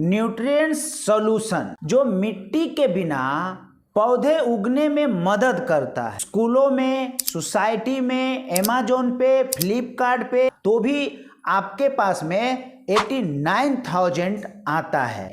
Nutrients solution जो मिट्टी के बिना पौधे उगने में मदद करता है। स्कूलों में, सोसाइटी में, अमेज़न पे, फ्लिपकार्ट पे तो भी आपके पास में 89,000 आता है।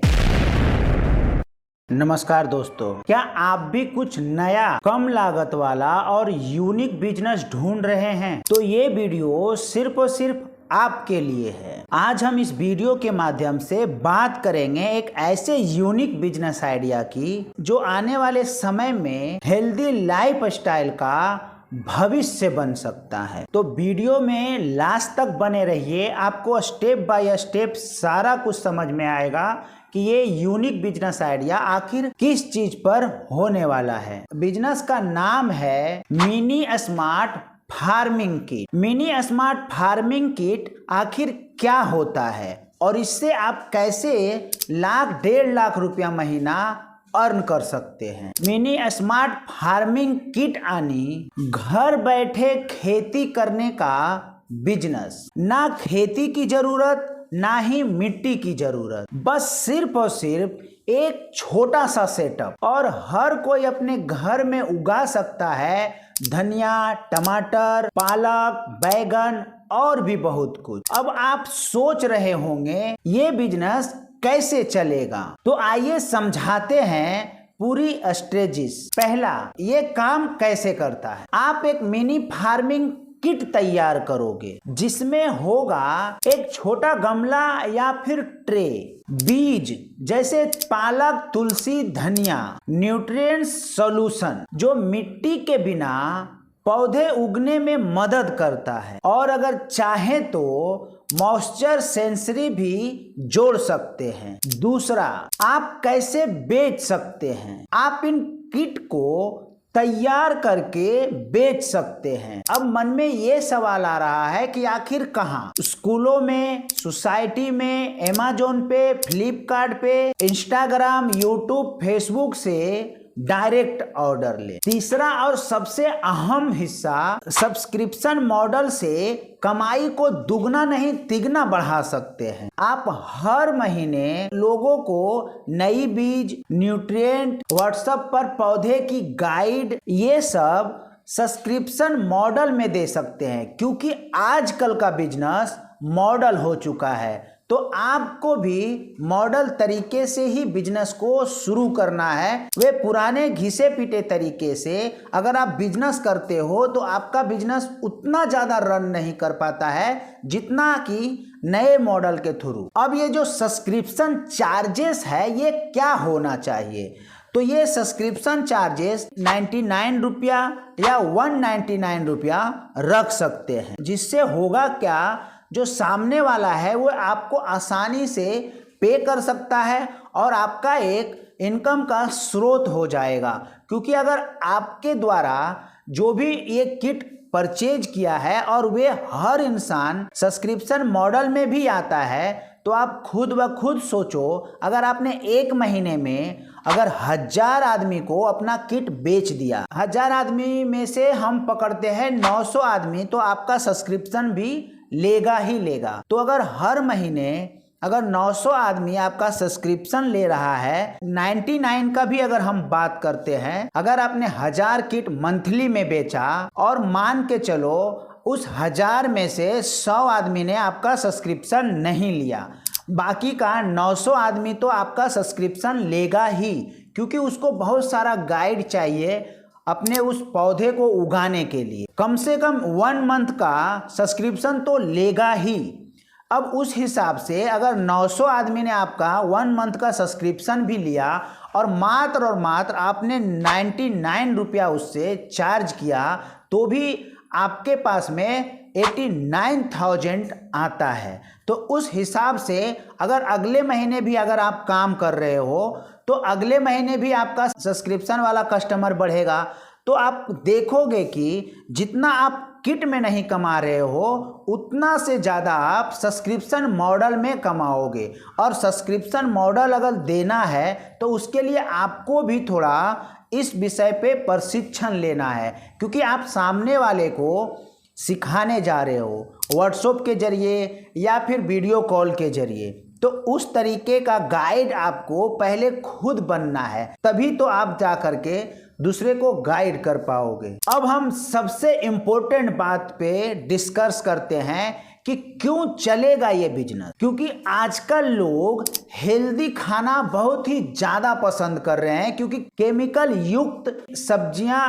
नमस्कार दोस्तों, क्या आप भी कुछ नया कम लागत वाला और यूनिक बिजनेस ढूंढ रहे हैं? तो ये वीडियो सिर्फ और सिर्फ आपके लिए है। आज हम इस वीडियो के माध्यम से बात करेंगे एक ऐसे यूनिक बिजनेस आइडिया की जो आने वाले समय में हेल्दी लाइफ स्टाइल का भविष्य बन सकता है। तो वीडियो में लास्ट तक बने रहिए, आपको स्टेप बाय स्टेप सारा कुछ समझ में आएगा कि ये यूनिक बिजनेस आइडिया आखिर किस चीज पर होने वाला है। बिजनेस का नाम है mini smart farming kit. Mini smart farming kit आखिर क्या होता है और इससे आप कैसे लाख 1.5 लाख रुपया महीना अर्न कर सकते हैं। मिनी स्मार्ट फार्मिंग किट यानी घर बैठे खेती करने का बिजनेस। ना खेती की जरूरत, ना ही मिट्टी की जरूरत, बस सिर्फ और सिर्फ एक छोटा सा सेटअप और हर कोई अपने घर में उगा सकता है धनिया, टमाटर, पालक, बैगन और भी बहुत कुछ। अब आप सोच रहे होंगे ये बिजनेस कैसे चलेगा, तो आइए समझाते हैं पूरी स्ट्रेटेजी। पहला, ये काम कैसे करता है। आप एक मिनी फार्मिंग किट तैयार करोगे जिसमें होगा एक छोटा गमला या फिर ट्रे, बीज जैसे पालक, तुलसी, धनिया, न्यूट्रिएंट्स सॉल्यूशन जो मिट्टी के बिना पौधे उगने में मदद करता है और अगर चाहे तो मॉइस्चर सेंसरी भी जोड़ सकते हैं। दूसरा, आप कैसे बेच सकते हैं। आप इन किट को तैयार करके बेच सकते हैं। अब मन में ये सवाल आ रहा है कि आखिर कहाँ? स्कूलों में, सोसाइटी में, अमेज़न पे, फ्लिपकार्ट पे, इंस्टाग्राम, यूट्यूब, फेसबुक से डायरेक्ट ऑर्डर ले। तीसरा और सबसे अहम हिस्सा, सब्सक्रिप्शन मॉडल से कमाई को दुगना नहीं तिगना बढ़ा सकते हैं। आप हर महीने लोगों को नई बीज, न्यूट्रिएंट, व्हाट्सएप पर पौधे की गाइड, ये सब सब्सक्रिप्शन मॉडल में दे सकते हैं क्योंकि आजकल का बिजनेस मॉडल हो चुका है। तो आपको भी मॉडल तरीके से ही बिजनेस को शुरू करना है। वे पुराने घिसे पीटे तरीके से अगर आप बिजनेस करते हो तो आपका बिजनेस उतना ज़्यादा रन नहीं कर पाता है जितना कि नए मॉडल के थ्रू। अब ये जो सब्सक्रिप्शन चार्जेस है ये क्या होना चाहिए, तो ये सब्सक्रिप्शन चार्जेस 99 रुपया या 199 रुपया रख सकते हैं। जिससे होगा क्या, जो सामने वाला है वो आपको आसानी से पे कर सकता है और आपका एक इनकम का स्रोत हो जाएगा। क्योंकि अगर आपके द्वारा जो भी ये किट परचेज किया है और वे हर इंसान सब्सक्रिप्शन मॉडल में भी आता है, तो आप खुद ब खुद सोचो, अगर आपने एक महीने में अगर 1000 आदमी को अपना किट बेच दिया, 1000 आदमी में से हम पकड़ते हैं 900 आदमी, तो आपका सब्सक्रिप्शन भी लेगा ही लेगा। तो अगर हर महीने अगर 900 आदमी आपका सब्सक्रिप्शन ले रहा है, 99 का भी अगर हम बात करते हैं, अगर आपने 1000 किट मंथली में बेचा और मान के चलो उस 1000 में से 100 आदमी ने आपका सब्सक्रिप्शन नहीं लिया, बाकी का 900 आदमी तो आपका सब्सक्रिप्शन लेगा ही, क्योंकि उसको बहुत सारा गाइड चाहिए अपने उस पौधे को उगाने के लिए। कम से कम 1 मंथ का सब्सक्रिप्शन तो लेगा ही। अब उस हिसाब से अगर 900 आदमी ने आपका 1 मंथ का सब्सक्रिप्शन भी लिया और मात्र आपने 99 रुपया उससे चार्ज किया, तो भी आपके पास में 89,000 आता है। तो उस हिसाब से अगर अगले महीने भी अगर आप काम कर रहे हो तो अगले महीने भी आपका सब्सक्रिप्शन वाला कस्टमर बढ़ेगा। तो आप देखोगे कि जितना आप किट में नहीं कमा रहे हो उतना से ज़्यादा आप सब्सक्रिप्शन मॉडल में कमाओगे। और सब्सक्रिप्शन मॉडल अगर देना है तो उसके लिए आपको भी थोड़ा इस विषय पे प्रशिक्षण लेना है, क्योंकि आप सामने वाले को सिखाने जा रहे हो व्हाट्सएप के जरिए या फिर वीडियो कॉल के जरिए। तो उस तरीके का गाइड आपको पहले खुद बनना है, तभी तो आप जा करके दूसरे को गाइड कर पाओगे। अब हम सबसे इम्पोर्टेंट बात पे डिस्कस करते हैं कि क्यों चलेगा ये बिजनेस। क्योंकि आजकल लोग हेल्दी खाना बहुत ही ज्यादा पसंद कर रहे हैं, क्योंकि केमिकल युक्त सब्जियां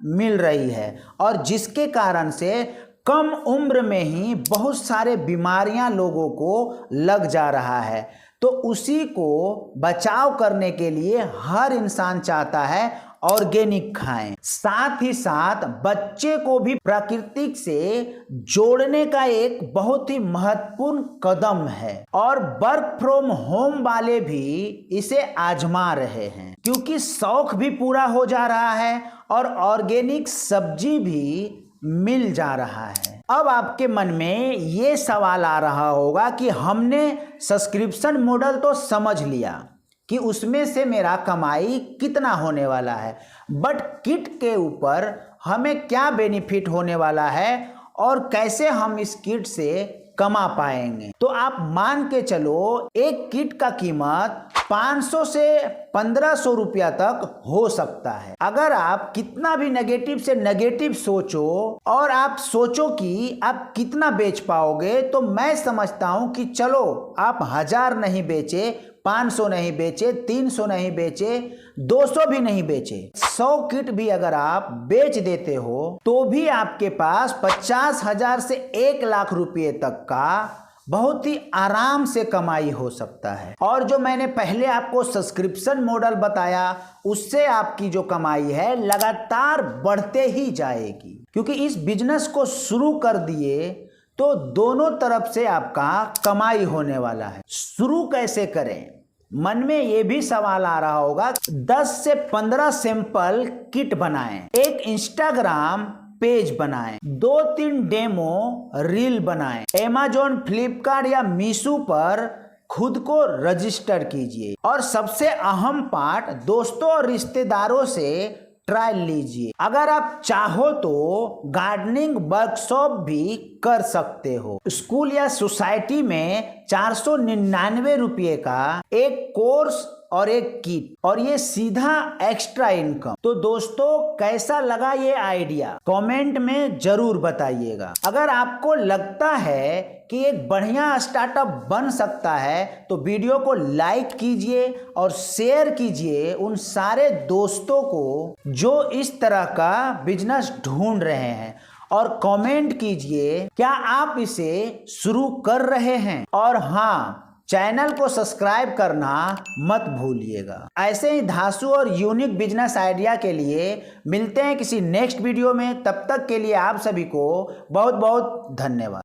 मिल रही है और जिसके कारण से कम उम्र में ही बहुत सारे बीमारियां लोगों को लग जा रहा है। तो उसी को बचाव करने के लिए हर इंसान चाहता है ऑर्गेनिक खाएं, साथ ही साथ बच्चे को भी प्राकृतिक से जोड़ने का एक बहुत ही महत्वपूर्ण कदम है। और वर्क फ्रॉम होम वाले भी इसे आजमा रहे हैं, क्योंकि शौक भी पूरा हो जा रहा है और ऑर्गेनिक सब्जी भी मिल जा रहा है। अब आपके मन में ये सवाल आ रहा होगा कि हमने सब्सक्रिप्शन मॉडल तो समझ लिया कि उसमें से मेरा कमाई कितना होने वाला है, बट किट के ऊपर हमें क्या बेनिफिट होने वाला है और कैसे हम इस किट से कमा पाएंगे। तो आप मान के चलो एक किट का कीमत 500 से 1500 रुपया तक हो सकता है। अगर आप कितना भी नेगेटिव से नेगेटिव सोचो और आप सोचो कि आप कितना बेच पाओगे, तो मैं समझता हूं कि चलो आप 1000 नहीं बेचे, 500 नहीं बेचे, 300 नहीं बेचे, 200 भी नहीं बेचे, 100 किट भी अगर आप बेच देते हो तो भी आपके पास 50,000 से 1 लाख रुपए तक का बहुत ही आराम से कमाई हो सकता है। और जो मैंने पहले आपको सब्सक्रिप्शन मॉडल बताया, उससे आपकी जो कमाई है लगातार बढ़ते ही जाएगी, क्योंकि इस बिजनेस को शुरू कर दिए तो दोनों तरफ से आपका कमाई होने वाला है। शुरू कैसे करें, मन में ये भी सवाल आ रहा होगा। 10 से 15 सैंपल किट बनाएं, एक इंस्टाग्राम पेज बनाएं, 2-3 डेमो रील बनाएं, Amazon, फ्लिपकार्ट या मीशो पर खुद को रजिस्टर कीजिए और सबसे अहम पार्ट, दोस्तों और रिश्तेदारों से ट्रायल लीजिए। अगर आप चाहो तो गार्डनिंग वर्कशॉप भी कर सकते हो। स्कूल या सोसाइटी में 499 रुपये का एक कोर्स और एक किट, और ये सीधा एक्स्ट्रा इनकम। तो दोस्तों कैसा लगा ये आइडिया, कमेंट में जरूर बताइएगा। अगर आपको लगता है कि एक बढ़िया स्टार्टअप बन सकता है तो वीडियो को लाइक कीजिए और शेयर कीजिए उन सारे दोस्तों को जो इस तरह का बिजनेस ढूंढ रहे हैं, और कमेंट कीजिए क्या आप इसे शुरू कर रहे हैं। और हाँ, चैनल को सब्सक्राइब करना मत भूलिएगा। ऐसे ही धांसू और यूनिक बिजनेस आइडिया के लिए मिलते हैं किसी नेक्स्ट वीडियो में। तब तक के लिए आप सभी को बहुत बहुत धन्यवाद।